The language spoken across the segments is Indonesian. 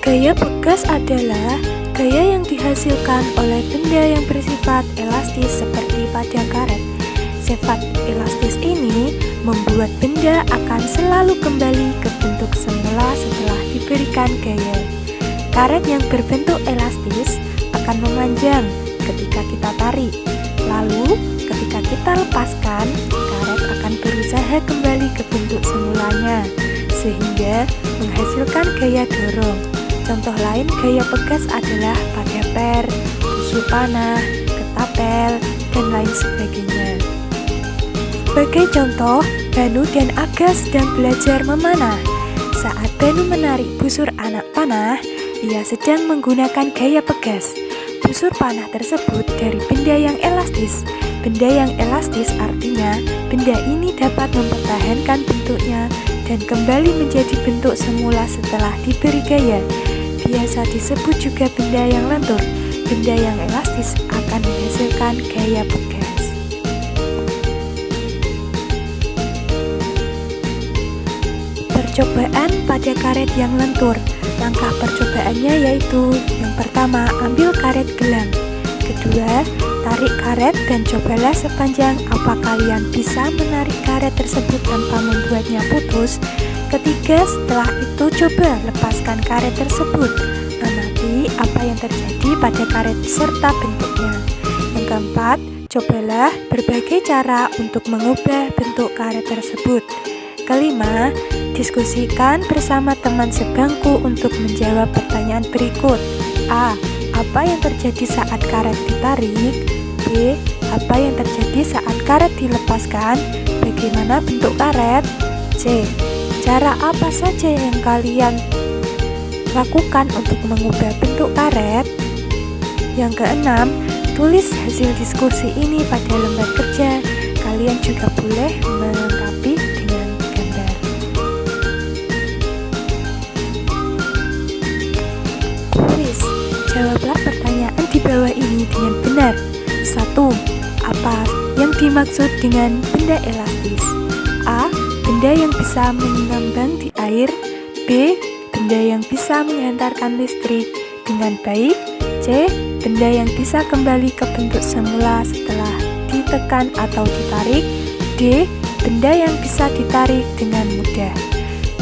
Gaya pegas adalah gaya yang dihasilkan oleh benda yang bersifat elastis seperti pada karet. Sifat elastis ini membuat benda akan selalu kembali ke bentuk semula setelah diberikan gaya. Karet yang berbentuk elastis akan memanjang ketika kita tarik. Lalu, ketika kita lepaskan, karet akan berusaha kembali ke bentuk semulanya, sehingga menghasilkan gaya dorong. Contoh lain gaya pegas adalah pada per, busur panah, ketapel, dan lain sebagainya. Sebagai contoh, Banu dan Aga sedang belajar memanah. Saat Banu menarik busur anak panah, ia sedang menggunakan gaya pegas. Busur panah tersebut dari benda yang elastis. Benda yang elastis artinya benda ini dapat mempertahankan bentuknya dan kembali menjadi bentuk semula setelah diberi gaya. Biasa disebut juga benda yang lentur. Benda yang elastis akan menghasilkan gaya pegas. Percobaan pada karet yang lentur. Langkah percobaannya yaitu: yang pertama, ambil karet gelang. Kedua, tarik karet dan cobalah sepanjang apa kalian bisa menarik karet tersebut tanpa membuatnya putus. Ketiga, setelah itu coba lepaskan karet tersebut. Amati apa yang terjadi pada karet serta bentuknya. Yang keempat, cobalah berbagai cara untuk mengubah bentuk karet tersebut. Kelima, diskusikan bersama teman sebangku untuk menjawab pertanyaan berikut. A. Apa yang terjadi saat karet ditarik? B. Apa yang terjadi saat karet dilepaskan? Bagaimana bentuk karet? C. Cara apa saja yang kalian lakukan untuk mengubah bentuk karet? Yang keenam, tulis hasil diskusi ini pada lembar kerja. Kalian juga boleh melengkapi dengan gambar. Kuis, jawablah pertanyaan di bawah ini dengan benar. 1. Apa yang dimaksud dengan benda elastis? A. Benda yang bisa mengambang di air. B. Benda yang bisa menghantarkan listrik dengan baik. C. Benda yang bisa kembali ke bentuk semula setelah ditekan atau ditarik. D. Benda yang bisa ditarik dengan mudah.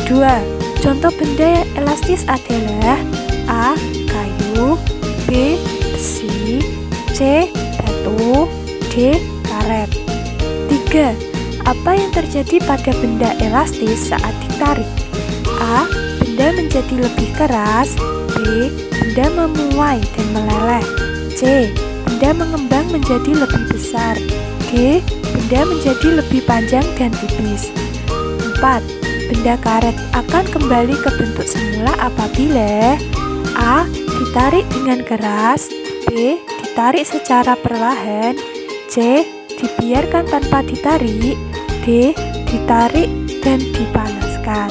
2. Contoh benda elastis adalah A. Kayu. B. Besi. C. Batu. D. Karet. 3. Apa yang terjadi pada benda elastis saat ditarik? A. Benda menjadi lebih keras. B. Benda memuai dan meleleh. C. Benda mengembang menjadi lebih besar. D. Benda menjadi lebih panjang dan tipis. 4. Benda karet akan kembali ke bentuk semula apabila A. Ditarik dengan keras. B. Ditarik secara perlahan. C. Dibiarkan tanpa ditarik. D. Ditarik dan dipanaskan.